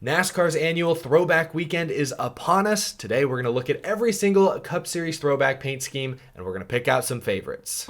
NASCAR's annual Throwback weekend is upon us. Today we're going to look at every single Cup Series Throwback paint scheme and we're going to pick out some favorites.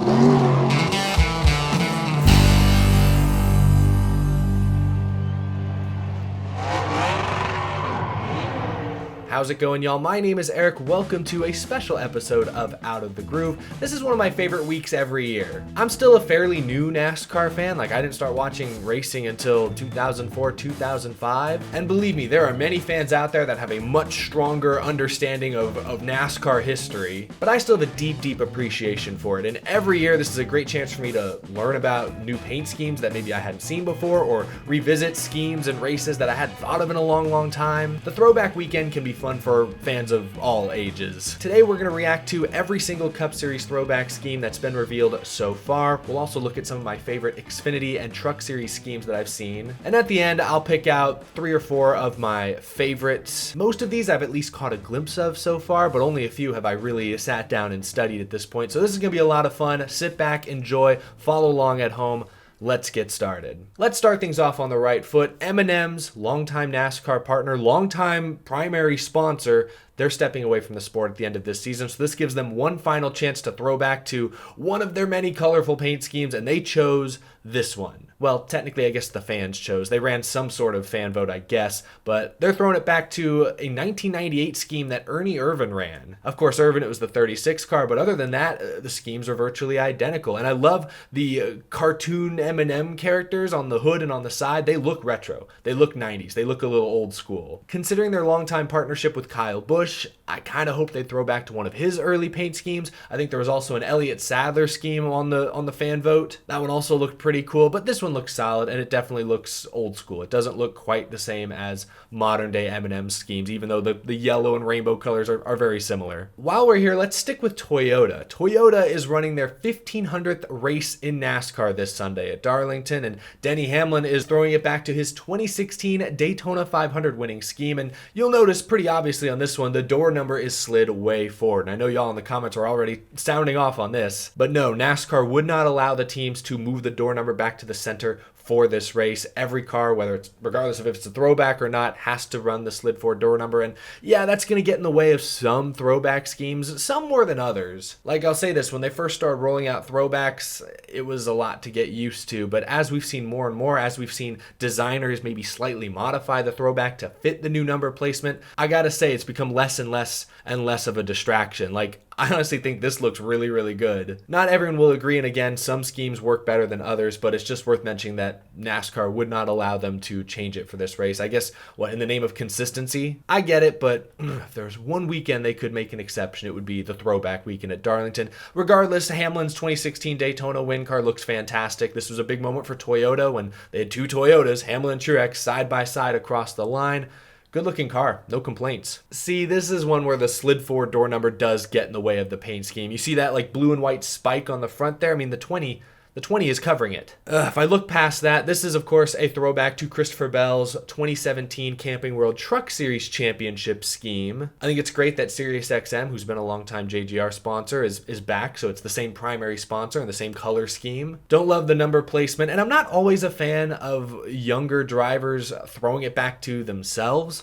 How's it going, y'all? My name is Eric. Welcome to a special episode of Out of the Groove. This is one of my favorite weeks every year. I'm still a fairly new NASCAR fan. I didn't start watching racing until 2004, 2005. And believe me, there are many fans out there that have a much stronger understanding of NASCAR history. But I still have a deep appreciation for it. And every year, this is a great chance for me to learn about new paint schemes that maybe I hadn't seen before, or revisit schemes and races that I hadn't thought of in a long time. The Throwback weekend can be fun for fans of all ages. Today we're going to react to every single Cup Series Throwback scheme that's been revealed so far. We'll also look at some of my favorite Xfinity and Truck Series schemes that I've seen. And at the end, I'll pick out 3 or 4 of my favorites. Most of these I've at least caught a glimpse of so far, but only a few have I really sat down and studied at this point. So this is going to be a lot of fun. Sit back, enjoy, follow along at home. Let's get started. Let's start things off on the right foot. M&M's, longtime NASCAR partner, longtime primary sponsor, they're stepping away from the sport at the end of this season, so this gives them one final chance to throw back to one of their many colorful paint schemes, and they chose this one. Well, technically, I guess the fans chose. They ran some sort of fan vote, I guess, but they're throwing it back to a 1998 scheme that Ernie Irvan ran. Of course, Irvan, it was the 36 car, but other than that, the schemes are virtually identical. And I love the cartoon M&M characters on the hood and on the side. They look retro. They look 90s. They look a little old school. Considering their longtime partnership with Kyle Busch, I kind of hope they throw back to one of his early paint schemes. I think there was also an Elliott Sadler scheme on the fan vote. That one also looked pretty cool, but this one looks solid and it definitely looks old school. It doesn't look quite the same as modern day M&M schemes, even though the yellow and rainbow colors are very similar. While we're here, let's stick with Toyota. Toyota is running their 1500th race in NASCAR this Sunday at Darlington, and Denny Hamlin is throwing it back to his 2016 Daytona 500 winning scheme. And you'll notice pretty obviously on this one, the door number is slid way forward. And I know y'all in the comments are already sounding off on this, but no, NASCAR would not allow the teams to move the door number back to the center for this race. Every car, regardless of if it's a throwback or not, has to run the slid forward door number. And yeah, that's going to get in the way of some throwback schemes, some more than others. I'll say this, when they first started rolling out throwbacks, it was a lot to get used to. But as we've seen more and more, as we've seen designers maybe slightly modify the throwback to fit the new number placement, I gotta say it's become less and less of a distraction. I honestly think this looks really good. Not everyone will agree, and again, some schemes work better than others, but it's just worth mentioning that NASCAR would not allow them to change it for this race. I guess, in the name of consistency? I get it, but if there's one weekend they could make an exception, it would be the Throwback weekend at Darlington. Regardless, Hamlin's 2016 Daytona win car looks fantastic. This was a big moment for Toyota when they had 2 Toyotas, Hamlin and Truex, side by side across the line. Good looking car, no complaints. See, this is one where the slid forward door number does get in the way of the paint scheme. You see that blue and white spike on the front there? I mean, the 20 is covering it. If I look past that, this is of course a throwback to Christopher Bell's 2017 Camping World Truck Series Championship scheme. I think it's great that SiriusXM, who's been a longtime JGR sponsor, is back, so it's the same primary sponsor and the same color scheme. Don't love the number placement, and I'm not always a fan of younger drivers throwing it back to themselves.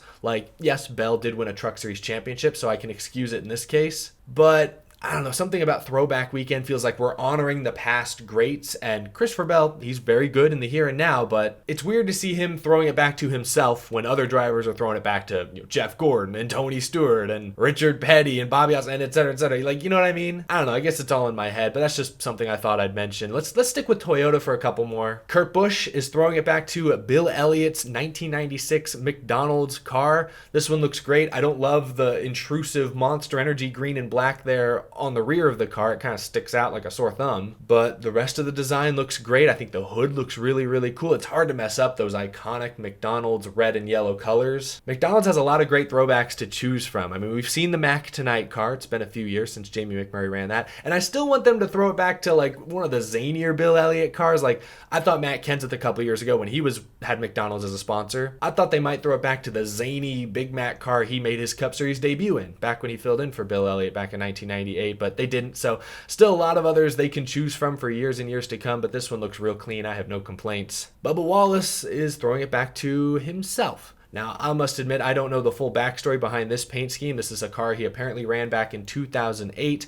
Yes, Bell did win a Truck Series Championship, so I can excuse it in this case, but I don't know, something about Throwback weekend feels like we're honoring the past greats, and Christopher Bell, he's very good in the here and now, but it's weird to see him throwing it back to himself when other drivers are throwing it back to Jeff Gordon and Tony Stewart and Richard Petty and Bobby Allison, and et cetera, you know what I mean? I don't know, I guess it's all in my head, but that's just something I thought I'd mention. Let's stick with Toyota for a couple more. Kurt Busch is throwing it back to Bill Elliott's 1996 McDonald's car. This one looks great. I don't love the intrusive Monster Energy green and black there on the rear of the car. It kind of sticks out like a sore thumb, but the rest of the design looks great. I think the hood looks really cool. It's hard to mess up those iconic McDonald's red and yellow colors. McDonald's has a lot of great throwbacks to choose from. I mean, we've seen the Mac Tonight car. It's been a few years since Jamie McMurray ran that, and I still want them to throw it back to one of the zanier Bill Elliott cars. I thought Matt Kenseth a couple years ago when he had McDonald's as a sponsor, I thought they might throw it back to the zany Big Mac car he made his Cup Series debut in back when he filled in for Bill Elliott back in 1998, but they didn't. So still a lot of others they can choose from for years and years to come, but this one looks real clean. I have no complaints. Bubba Wallace is throwing it back to himself. Now, I must admit, I don't know the full backstory behind this paint scheme. This is a car he apparently ran back in 2008.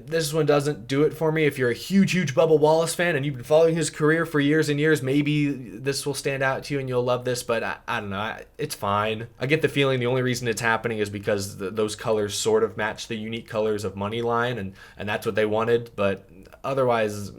This one doesn't do it for me. If you're a huge Bubba Wallace fan and you've been following his career for years and years, maybe this will stand out to you and you'll love this, but I don't know. It's fine. I get the feeling the only reason it's happening is because those colors sort of match the unique colors of Moneyline, and that's what they wanted, but otherwise,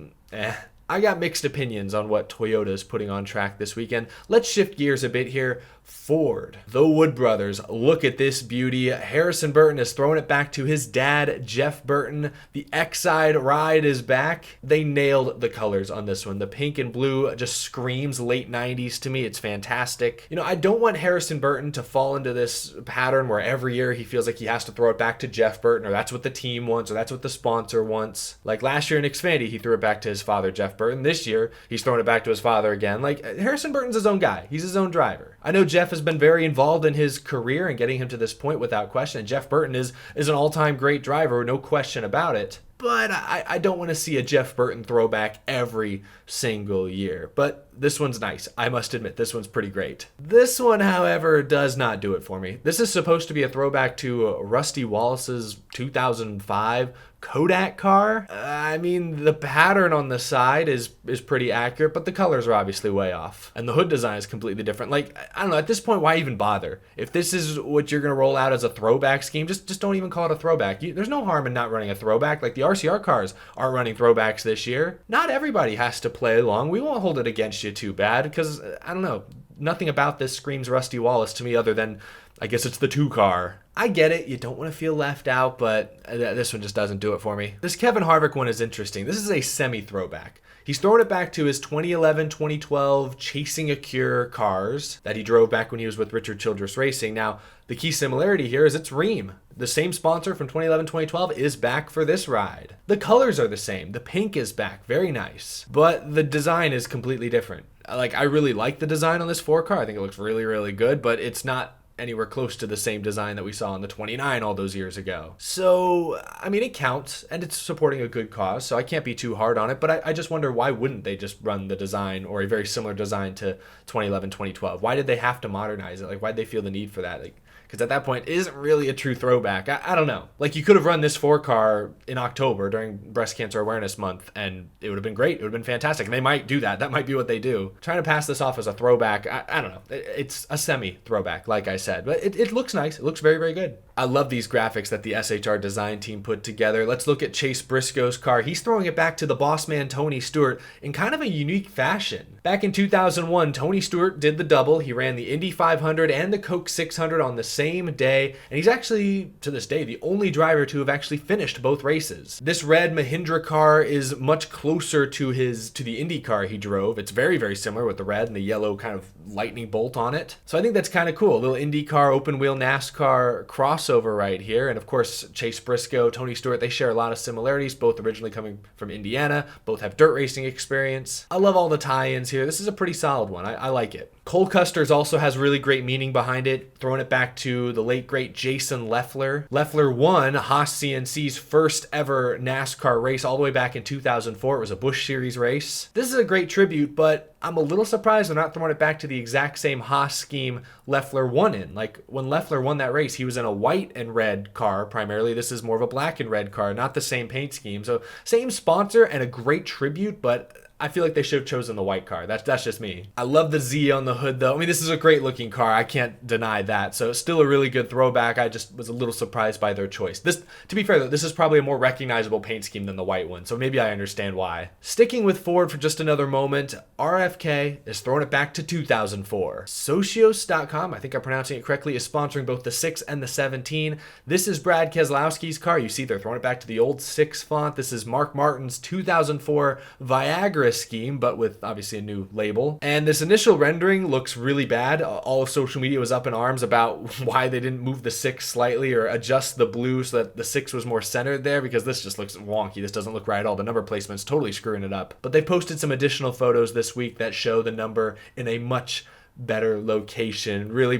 I got mixed opinions on what Toyota is putting on track this weekend. Let's shift gears a bit here. Ford, the Wood brothers, look at this beauty. Harrison Burton is throwing it back to his dad, Jeff Burton. The X-Side ride is back. They nailed the colors on this one. The pink and blue just screams late 90s to me. It's fantastic. You know, I don't want Harrison Burton to fall into this pattern where every year he feels like he has to throw it back to Jeff Burton, or that's what the team wants, or that's what the sponsor wants. Like last year in Xfinity, he threw it back to his father, Jeff Burton. This year, he's throwing it back to his father again. Like, Harrison Burton's his own guy. He's his own driver. I know Jeff has been very involved in his career and getting him to this point without question. And Jeff Burton is an all-time great driver, no question about it. But I don't want to see a Jeff Burton throwback every single year. But this one's nice. I must admit, this one's pretty great. This one, however, does not do it for me. This is supposed to be a throwback to Rusty Wallace's 2005 Kodak car. I mean, the pattern on the side is pretty accurate, but the colors are obviously way off. And the hood design is completely different. Like, I don't know, at this point, why even bother? If this is what you're going to roll out as a throwback scheme, just don't even call it a throwback. There's no harm in not running a throwback. Like, the RCR cars aren't running throwbacks this year. Not everybody has to play along. We won't hold it against you too bad, because, I don't know, nothing about this screams Rusty Wallace to me other than, I guess it's the 2 car. I get it, you don't want to feel left out, but this one just doesn't do it for me. This Kevin Harvick one is interesting. This is a semi-throwback. He's throwing it back to his 2011, 2012 Chasing a Cure cars that he drove back when he was with Richard Childress Racing. Now, the key similarity here is it's Rheem. The same sponsor from 2011, 2012 is back for this ride. The colors are the same. The pink is back. Very nice. But the design is completely different. Like, I really like the design on this 4 car. I think it looks really, really good, but it's not anywhere close to the same design that we saw on the 29 all those years ago. So, I mean, it counts, and it's supporting a good cause, so I can't be too hard on it, but I just wonder, why wouldn't they just run the design, or a very similar design to 2011, 2012? Why did they have to modernize it? Like, why'd they feel the need for that? Like, because at that point, it isn't really a true throwback. I don't know. Like, you could have run this 4 car in October during Breast Cancer Awareness Month, and it would have been great. It would have been fantastic. And they might do that. That might be what they do. Trying to pass this off as a throwback, I don't know. It's a semi-throwback, like I said. But it looks nice. It looks very, very good. I love these graphics that the SHR design team put together. Let's look at Chase Briscoe's car. He's throwing it back to the boss man, Tony Stewart, in kind of a unique fashion. Back in 2001, Tony Stewart did the double. He ran the Indy 500 and the Coke 600 on the same day, and he's actually, to this day, the only driver to have actually finished both races. This red Mahindra car is much closer to the Indy car he drove. It's very, very similar with the red and the yellow kind of lightning bolt on it. So I think that's kind of cool. A little Indy car, open wheel NASCAR crossover right here. And of course, Chase Briscoe, Tony Stewart, they share a lot of similarities, both originally coming from Indiana, both have dirt racing experience. I love all the tie-ins here. This is a pretty solid one. I like it. Cole Custer's also has really great meaning behind it, throwing it back to the late great Jason Leffler. Leffler won Haas CNC's first ever NASCAR race all the way back in 2004. It was a Busch Series race. This is a great tribute, but I'm a little surprised they're not throwing it back to the exact same Haas scheme Leffler won in. Like, when Leffler won that race, he was in a white and red car primarily. This is more of a black and red car, not the same paint scheme. So same sponsor and a great tribute, but I feel like they should have chosen the white car. That's just me. I love the Z on the hood, though. I mean, this is a great looking car. I can't deny that. So it's still a really good throwback. I just was a little surprised by their choice. This, to be fair, though, this is probably a more recognizable paint scheme than the white one. So maybe I understand why. Sticking with Ford for just another moment, RFK is throwing it back to 2004. Socios.com, I think I'm pronouncing it correctly, is sponsoring both the 6 and the 17. This is Brad Keselowski's car. You see they're throwing it back to the old 6 font. This is Mark Martin's 2004 Viagra scheme, but with obviously a new label. And this initial rendering looks really bad. All of social media was up in arms about why they didn't move the 6 slightly or adjust the blue so that the 6 was more centered there, because this just looks wonky. This doesn't look right at all. The number placement's totally screwing it up. But they posted some additional photos this week that show the number in a much better location. Really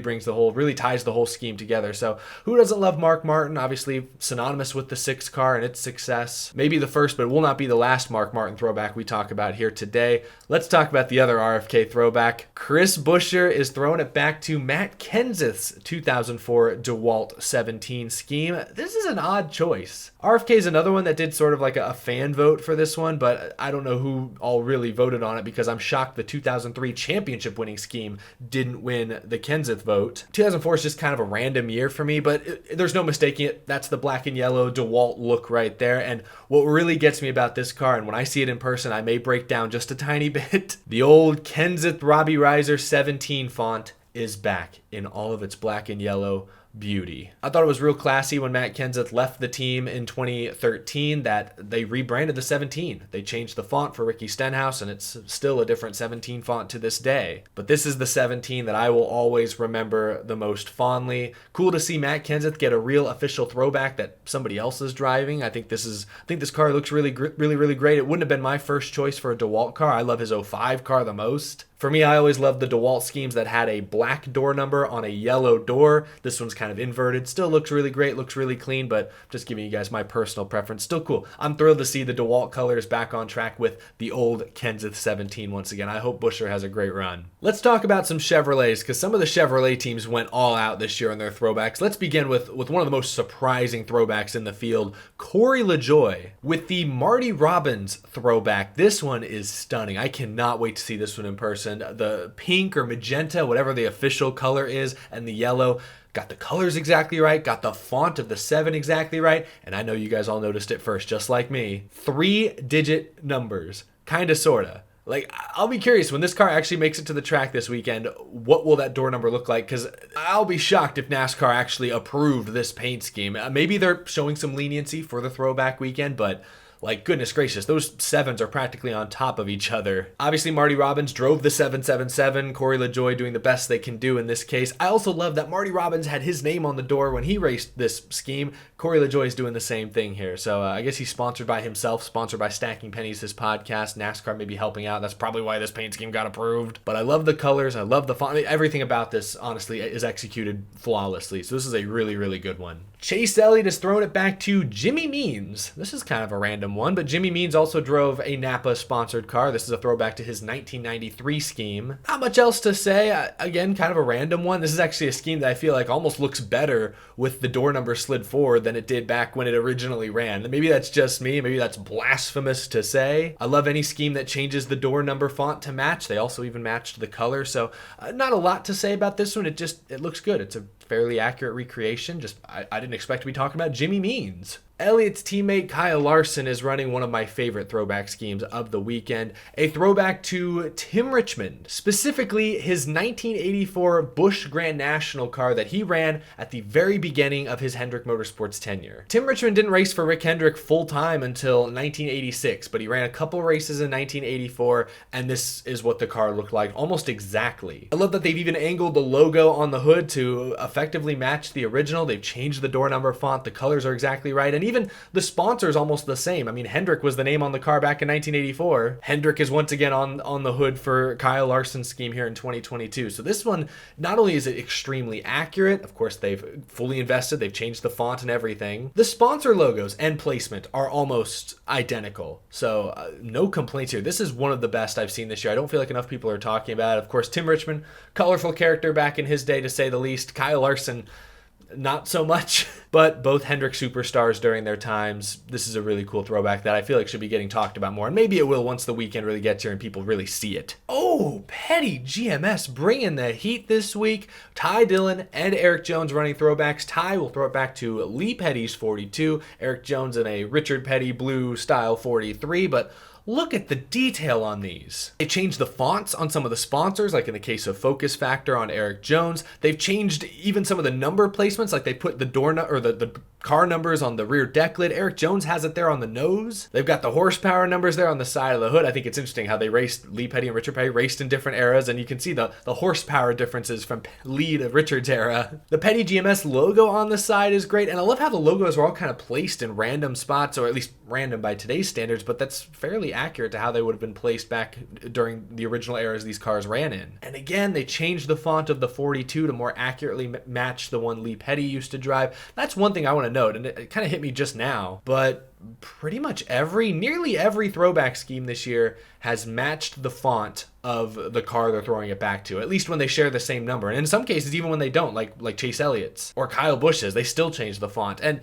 ties the whole scheme together. So who doesn't love Mark Martin? Obviously synonymous with the 6 car and its success. Maybe the first, but it will not be the last Mark Martin throwback we talk about here today. Let's talk about the other RFK throwback. Chris Buescher is throwing it back to Matt Kenseth's 2004 DeWalt 17 scheme. This is an odd choice. RFK is another one that did sort of like a fan vote for this one, but I don't know who all really voted on it because I'm shocked the 2003 championship winning scheme didn't win the Kenseth vote. 2004 is just kind of a random year for me, but there's no mistaking it. That's the black and yellow DeWalt look right there. And what really gets me about this car, and when I see it in person, I may break down just a tiny bit, the old Kenseth Robbie Reiser 17 font is back in all of its black and yellow beauty. I thought it was real classy when Matt Kenseth left the team in 2013 that they rebranded the 17. They changed the font for Ricky Stenhouse, and it's still a different 17 font to this day. But this is the 17 that I will always remember the most fondly. Cool to see Matt Kenseth get a real official throwback that somebody else is driving. I think this car looks really great. It wouldn't have been my first choice for a DeWalt car. I love his 05 car the most. For me, I always loved the DeWalt schemes that had a black door number on a yellow door. This one's kind of inverted. Still looks really great, looks really clean, but just giving you guys my personal preference. Still cool. I'm thrilled to see the DeWalt colors back on track with the old Kenseth 17 once again. I hope Buescher has a great run. Let's talk about some Chevrolets, because some of the Chevrolet teams went all out this year on their throwbacks. Let's begin with one of the most surprising throwbacks in the field, Corey LaJoie, with the Marty Robbins throwback. This one is stunning. I cannot wait to see this one in person. The pink or magenta, whatever the official color is, and the yellow. Got the colors exactly right, got the font of the 7 exactly right, and I know you guys all noticed it first, just like me. 3-digit numbers, kinda sorta. Like, I'll be curious when this car actually makes it to the track this weekend, what will that door number look like? Because I'll be shocked if NASCAR actually approved this paint scheme. Maybe they're showing some leniency for the throwback weekend, but like, goodness gracious, those 7s are practically on top of each other. Obviously, Marty Robbins drove the 777. Corey LaJoie doing the best they can do in this case. I also love that Marty Robbins had his name on the door when he raced this scheme. Corey LaJoie is doing the same thing here. So I guess he's sponsored by himself, sponsored by Stacking Pennies, his podcast. NASCAR may be helping out. That's probably why this paint scheme got approved. But I love the colors. I love the font. Everything about this, honestly, is executed flawlessly. So this is a really good one. Chase Elliott has thrown it back to Jimmy Means. This is kind of a random one, but Jimmy Means also drove a Napa-sponsored car. This is a throwback to his 1993 scheme. Not much else to say. Again, kind of a random one. This is actually a scheme that I feel like almost looks better with the door number slid forward than it did back when it originally ran. Maybe that's just me. Maybe that's blasphemous to say. I love any scheme that changes the door number font to match. They also even matched the color. So not a lot to say about this one. It looks good. It's a fairly accurate recreation. I didn't expect to be talking about Jimmy Means. Elliott's teammate Kyle Larson is running one of my favorite throwback schemes of the weekend, a throwback to Tim Richmond, specifically his 1984 Busch Grand National car that he ran at the very beginning of his Hendrick Motorsports tenure. Tim Richmond didn't race for Rick Hendrick full-time until 1986, but he ran a couple races in 1984, and this is what the car looked like almost exactly. I love that they've even angled the logo on the hood to effectively match the original. They've changed the door number font, the colors are exactly right, and even the sponsor is almost the same. I mean, Hendrick was the name on the car back in 1984. Hendrick is once again on the hood for Kyle Larson's scheme here in 2022. So this one, not only is it extremely accurate, of course they've fully invested, they've changed the font and everything. The sponsor logos and placement are almost identical. So no complaints here. This is one of the best I've seen this year. I don't feel like enough people are talking about it. Of course, Tim Richmond, colorful character back in his day to say the least. Kyle Larson, not so much, but both Hendrick superstars during their times. This is a really cool throwback that I feel like should be getting talked about more, and maybe it will once the weekend really gets here and people really see it. Oh, Petty GMS bringing the heat this week. Ty Dillon and Eric Jones running throwbacks. Ty will throw it back to Lee Petty's 42, Eric Jones in a Richard Petty blue style 43, but look at the detail on these. They changed the fonts on some of the sponsors, like in the case of Focus Factor on Eric Jones. They've changed even some of the number placements, like they put the the car numbers on the rear deck lid. Eric Jones has it there on the nose. They've got the horsepower numbers there on the side of the hood. I think it's interesting how they raced, Lee Petty and Richard Petty raced in different eras, and you can see the horsepower differences from Lee to Richard's era. The Petty GMS logo on the side is great, and I love how the logos are all kind of placed in random spots, or at least random by today's standards, but that's fairly accurate to how they would have been placed back during the original eras these cars ran in. And again, they changed the font of the 42 to more accurately match the one Lee Petty used to drive. That's one thing I want to note, and it kind of hit me just now, but pretty much nearly every throwback scheme this year has matched the font of the car they're throwing it back to, at least when they share the same number. And in some cases, even when they don't, like Chase Elliott's or Kyle Busch's, they still change the font. And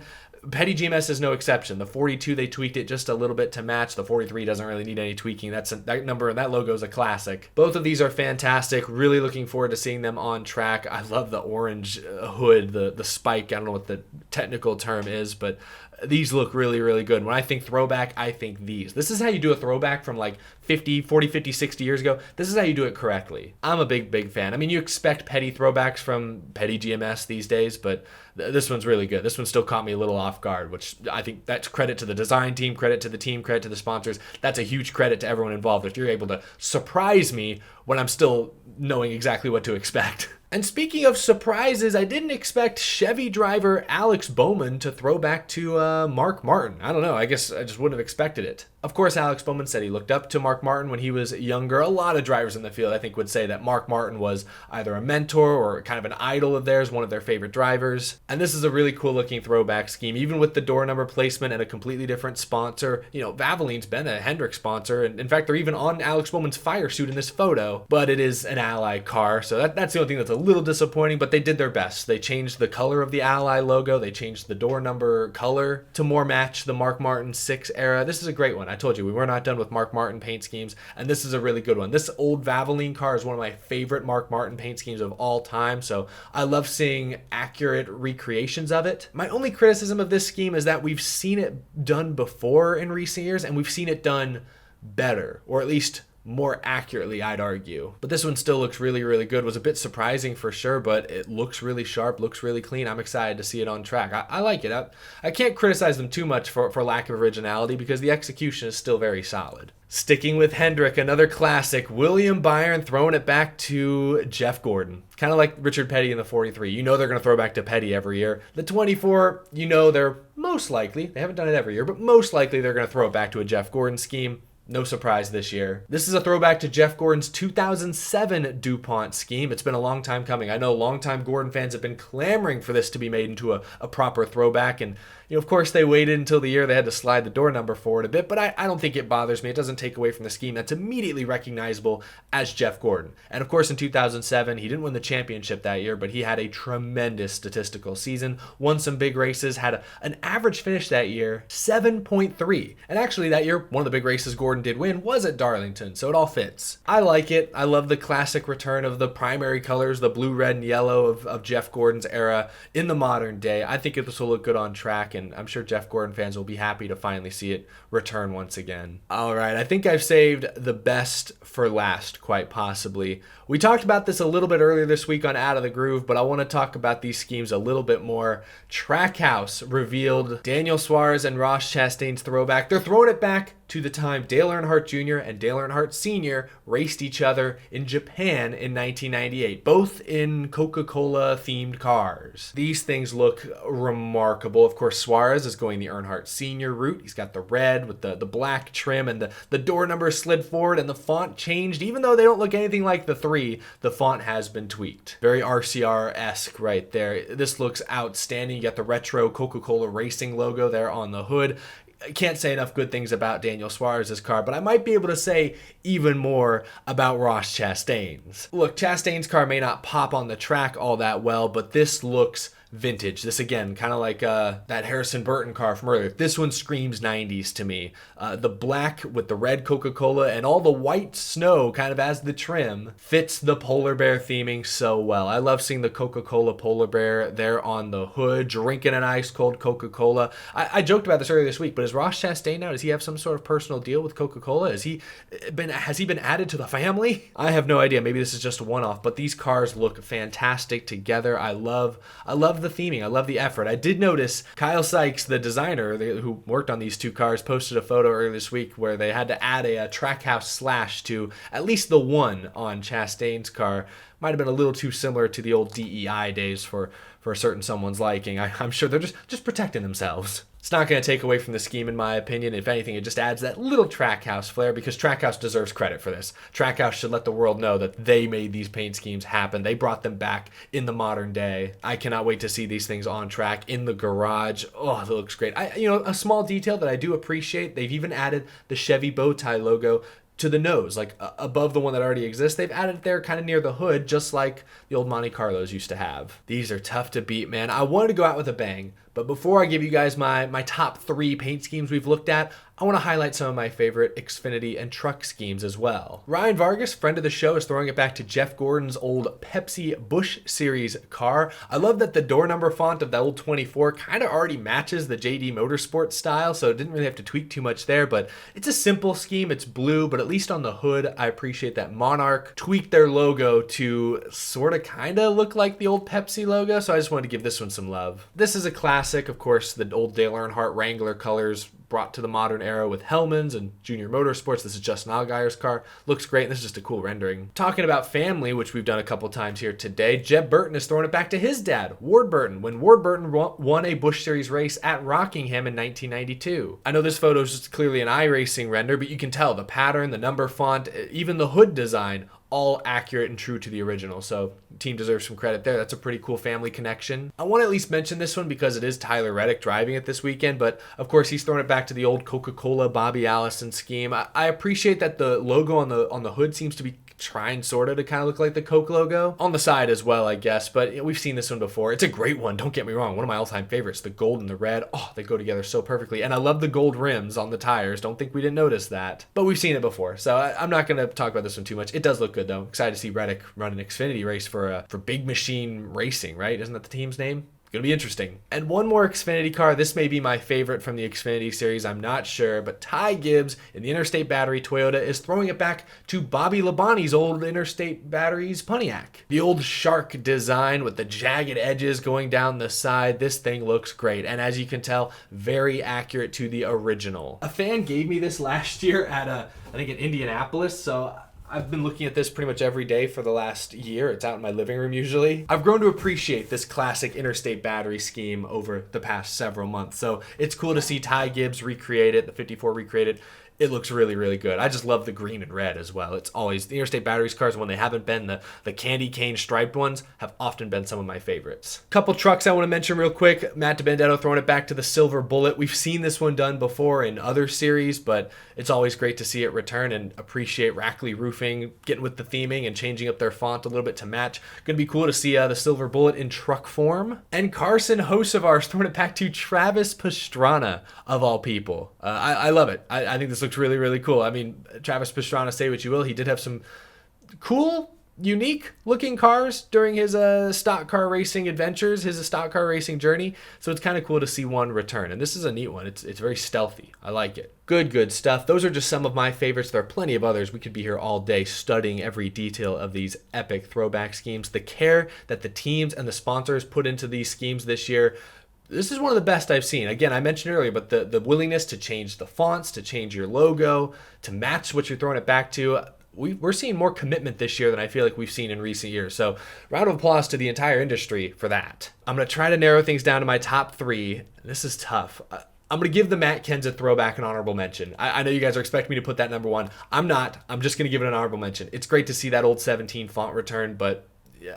Petty GMS is no exception. The 42, they tweaked it just a little bit to match. The 43 doesn't really need any tweaking. That number and that logo is a classic. Both of these are fantastic. Really looking forward to seeing them on track. I love the orange hood, the spike. I don't know what the technical term is, but these look really, really good. When I think throwback, I think these. This is how you do a throwback from like 40, 50, 60 years ago. This is how you do it correctly. I'm a big fan. I mean, you expect Petty throwbacks from Petty GMS these days, but this one's really good. This one still caught me a little off guard, which I think that's credit to the design team, credit to the team, credit to the sponsors. That's a huge credit to everyone involved if you're able to surprise me when I'm still knowing exactly what to expect. And speaking of surprises, I didn't expect Chevy driver Alex Bowman to throw back to Mark Martin. I don't know. I guess I just wouldn't have expected it. Of course, Alex Bowman said he looked up to Mark Martin when he was younger. A lot of drivers in the field, I think, would say that Mark Martin was either a mentor or kind of an idol of theirs, one of their favorite drivers. And this is a really cool looking throwback scheme, even with the door number placement and a completely different sponsor. You know, Valvoline's been a Hendrick sponsor, and in fact, they're even on Alex Bowman's fire suit in this photo, but it is an Ally car, so that's the only thing that's a little disappointing, but they did their best. They changed the color of the Ally logo, they changed the door number color to more match the Mark Martin 6 era. This is a great one. I told you, we were not done with Mark Martin paint schemes, and this is a really good one. This old Valvoline car is one of my favorite Mark Martin paint schemes of all time, so I love seeing accurate recreations of it. My only criticism of this scheme is that we've seen it done before in recent years, and we've seen it done better, or at least more accurately, I'd argue. But this one still looks really, really good. Was a bit surprising for sure, but it looks really sharp, looks really clean. I'm excited to see it on track. I like it. I can't criticize them too much for lack of originality because the execution is still very solid. Sticking with Hendrick, another classic, William Byron throwing it back to Jeff Gordon. Kind of like Richard Petty in the 43. You know they're going to throw back to Petty every year. The 24, you know they're most likely, they haven't done it every year, but most likely they're going to throw it back to a Jeff Gordon scheme. No surprise this year. This is a throwback to Jeff Gordon's 2007 DuPont scheme. It's been a long time coming. I know longtime Gordon fans have been clamoring for this to be made into a proper throwback, and you know, of course, they waited until the year they had to slide the door number forward a bit, but I don't think it bothers me. It doesn't take away from the scheme. That's immediately recognizable as Jeff Gordon. And of course, in 2007, he didn't win the championship that year, but he had a tremendous statistical season, won some big races, had an average finish that year, 7.3. And actually, that year, one of the big races Gordon did win was at Darlington, so it all fits. I like it. I love the classic return of the primary colors, the blue, red, and yellow of Jeff Gordon's era in the modern day. I think this will look good on track, and I'm sure Jeff Gordon fans will be happy to finally see it return once again. All right, I think I've saved the best for last, quite possibly. We talked about this a little bit earlier this week on Out of the Groove, but I want to talk about these schemes a little bit more. Trackhouse revealed Daniel Suarez and Ross Chastain's throwback. They're throwing it back to the time Dale Earnhardt Jr. and Dale Earnhardt Sr. raced each other in Japan in 1998, both in Coca-Cola themed cars. These things look remarkable. Of course, Suarez is going the Earnhardt Sr. route. He's got the red with the black trim, and the door number slid forward and the font changed. Even though they don't look anything like the 3, the font has been tweaked. Very RCR-esque right there. This looks outstanding. You got the retro Coca-Cola Racing logo there on the hood. I can't say enough good things about Daniel Suarez's car, but I might be able to say even more about Ross Chastain's. Look, Chastain's car may not pop on the track all that well, but this looks vintage. This again, kind of like that Harrison Burton car from earlier. This one screams 90s to me. The black with the red Coca-Cola and all the white snow kind of as the trim fits the polar bear theming so well. I love seeing the Coca-Cola polar bear there on the hood, drinking an ice cold Coca-Cola. I joked about this earlier this week, but is Ross Chastain now? Does he have some sort of personal deal with Coca-Cola? Has he been added to the family? I have no idea. Maybe this is just a one-off, but these cars look fantastic together. I love the theming. I love the effort. I did notice Kyle Sykes, the designer who worked on these two cars, posted a photo earlier this week where they had to add a Trackhouse slash to at least the one on Chastain's car. might have been a little too similar to the old DEI days for a certain someone's liking. I'm sure they're just protecting themselves. It's not going to take away from the scheme, in my opinion. If anything, it just adds that little Trackhouse flair, because Trackhouse deserves credit for this. Trackhouse should let the world know that they made these paint schemes happen. They brought them back in the modern day. I cannot wait to see these things on track in the garage. Oh, that looks great. A small detail that I do appreciate, they've even added the Chevy bow tie logo to the nose, like above the one that already exists. They've added it there kind of near the hood, just like the old Monte Carlos used to have. These are tough to beat, man. I wanted to go out with a bang, but before I give you guys my top 3 paint schemes we've looked at, I want to highlight some of my favorite Xfinity and truck schemes as well. Ryan Vargas, friend of the show, is throwing it back to Jeff Gordon's old Pepsi Busch Series car. I love that the door number font of that old 24 kind of already matches the JD Motorsports style, so it didn't really have to tweak too much there, but it's a simple scheme. It's blue, but at least on the hood, I appreciate that Monarch tweaked their logo to sort of kind of look like the old Pepsi logo, so I just wanted to give this one some love. This is a classic, of course, the old Dale Earnhardt Wrangler colors brought to the modern era with Hellman's and Junior Motorsports. This is Justin Allgaier's car. Looks great, and this is just a cool rendering. Talking about family, which we've done a couple times here today, Jeb Burton is throwing it back to his dad, Ward Burton, when Ward Burton won a Busch Series race at Rockingham in 1992. I know this photo is just clearly an iRacing render, but you can tell the pattern, the number font, even the hood design, all accurate and true to the original. So team deserves some credit there. That's a pretty cool family connection. I want to at least mention this one because it is Tyler Reddick driving it this weekend, but of course he's throwing it back to the old Coca-Cola Bobby Allison scheme. I appreciate that the logo on the hood seems to be trying sort of to kind of look like the Coke logo. On the side as well, I guess, but we've seen this one before. It's a great one, don't get me wrong. One of my all-time favorites, the gold and the red. Oh, they go together so perfectly. And I love the gold rims on the tires. Don't think we didn't notice that. But we've seen it before, so I'm not going to talk about this one too much. It does look good, though. Excited to see Reddick run an Xfinity race for Big Machine Racing, right? Isn't that the team's name? Gonna be interesting. And one more Xfinity car. This may be my favorite from the Xfinity series, I'm not sure, but Ty Gibbs in the Interstate Battery Toyota is throwing it back to Bobby Labonte's old Interstate Batteries Pontiac. The old shark design with the jagged edges going down the side. This thing looks great, and as you can tell, very accurate to the original. A fan gave me this last year at I think in Indianapolis, so I've been looking at this pretty much every day for the last year. It's out in my living room usually. I've grown to appreciate this classic Interstate Battery scheme over the past several months. So it's cool to see Ty Gibbs recreate it, the 54 recreate it. It looks really, really good. I just love the green and red as well. It's always, the Interstate Batteries cars, when they haven't been the candy cane striped ones, have often been some of my favorites. Couple trucks I want to mention real quick. Matt DiBenedetto throwing it back to the Silver Bullet. We've seen this one done before in other series, but it's always great to see it return, and appreciate Rackley Roofing getting with the theming and changing up their font a little bit to match. Gonna be cool to see the Silver Bullet in truck form. And Carson Hocevar's throwing it back to Travis Pastrana, of all people. I love it. I think this looks really, really cool. I mean, Travis Pastrana, say what you will, he did have some cool, unique looking cars during his stock car racing adventures, his stock car racing journey. So it's kind of cool to see one return. And this is a neat one. It's very stealthy. I like it. Good stuff. Those are just some of my favorites. There are plenty of others. We could be here all day studying every detail of these epic throwback schemes. The care that the teams and the sponsors put into these schemes this year, this is one of the best I've seen. Again, I mentioned earlier, but the willingness to change the fonts, to change your logo, to match what you're throwing it back to. We're seeing more commitment this year than I feel like we've seen in recent years. So round of applause to the entire industry for that. I'm going to try to narrow things down to my top 3. This is tough. I'm going to give the Matt Kenseth throwback an honorable mention. I know you guys are expecting me to put that number 1. I'm not. I'm just going to give it an honorable mention. It's great to see that old 17 font return, but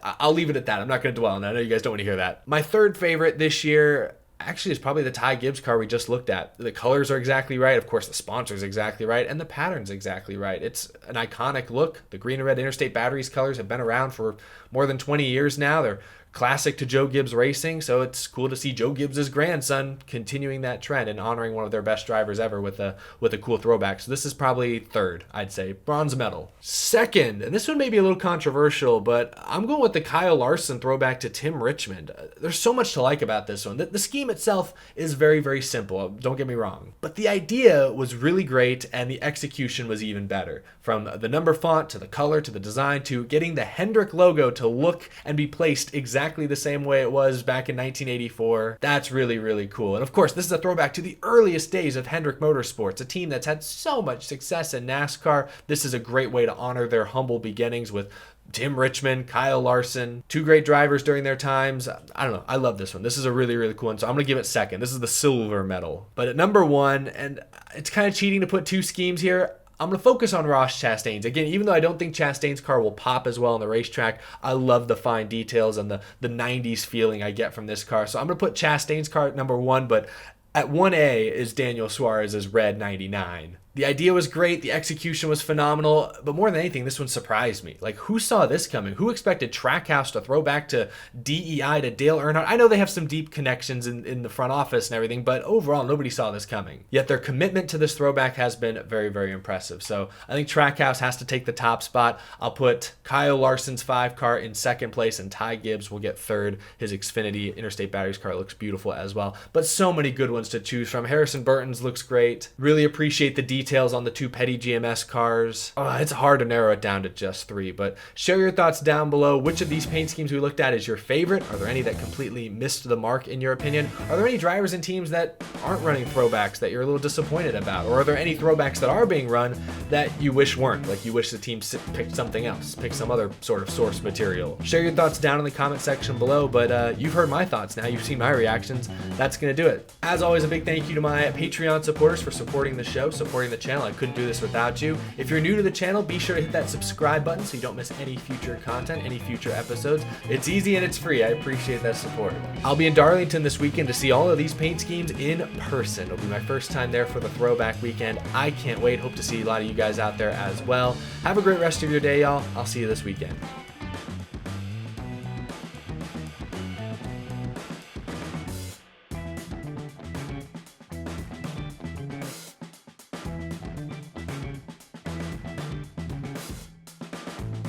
I'll leave it at that. I'm not going to dwell on it. I know you guys don't want to hear that. My third favorite this year actually is probably the Ty Gibbs car we just looked at. The colors are exactly right. Of course, the sponsor's exactly right. And the pattern's exactly right. It's an iconic look. The green and red Interstate Batteries colors have been around for more than 20 years now. They're classic to Joe Gibbs Racing, so it's cool to see Joe Gibbs' grandson continuing that trend and honoring one of their best drivers ever with a cool throwback. So this is probably third, I'd say. Bronze medal. Second, and this one may be a little controversial, but I'm going with the Kyle Larson throwback to Tim Richmond. There's so much to like about this one. The scheme itself is very, very simple, don't get me wrong. But the idea was really great, and the execution was even better. From the number font, to the color, to the design, to getting the Hendrick logo to look and be placed exactly the same way it was back in 1984. That's really, really cool. And of course, this is a throwback to the earliest days of Hendrick Motorsports, a team that's had so much success in NASCAR. This is a great way to honor their humble beginnings with Tim Richmond, Kyle Larson, two great drivers during their times. I don't know. I love this one. This is a really, really cool one. So I'm going to give it second. This is the silver medal. But at number one, and it's kind of cheating to put two schemes here, I'm going to focus on Roush Chastain's. Again, even though I don't think Chastain's car will pop as well on the racetrack, I love the fine details and the 90s feeling I get from this car. So I'm going to put Chastain's car at number one, but at 1A is Daniel Suarez's red 99. The idea was great, the execution was phenomenal, but more than anything, this one surprised me. Like, who saw this coming? Who expected Trackhouse to throw back to DEI, to Dale Earnhardt? I know they have some deep connections in the front office and everything, but overall, nobody saw this coming. Yet their commitment to this throwback has been very, very impressive. So I think Trackhouse has to take the top spot. I'll put Kyle Larson's 5 car in second place, and Ty Gibbs will get third. His Xfinity Interstate Batteries car looks beautiful as well. But so many good ones to choose from. Harrison Burton's looks great. Really appreciate the details on the 2 Petty GMS cars. It's hard to narrow it down to just 3, but share your thoughts down below. Which of these paint schemes we looked at is your favorite? Are there any that completely missed the mark in your opinion? Are there any drivers and teams that aren't running throwbacks that you're a little disappointed about? Or are there any throwbacks that are being run that you wish weren't? Like you wish the team picked something else, picked some other sort of source material. Share your thoughts down in the comment section below, but you've heard my thoughts now. You've seen my reactions. That's going to do it. As always, a big thank you to my Patreon supporters for supporting the show, supporting the channel. I couldn't do this without you. If you're new to the channel, be sure to hit that subscribe button so you don't miss any future content, any future episodes. It's easy and it's free. I appreciate that support. I'll be in Darlington this weekend to see all of these paint schemes in person. It'll be my first time there for the throwback weekend. I can't wait. Hope to see a lot of you guys out there as well. Have a great rest of your day, y'all. I'll see you this weekend.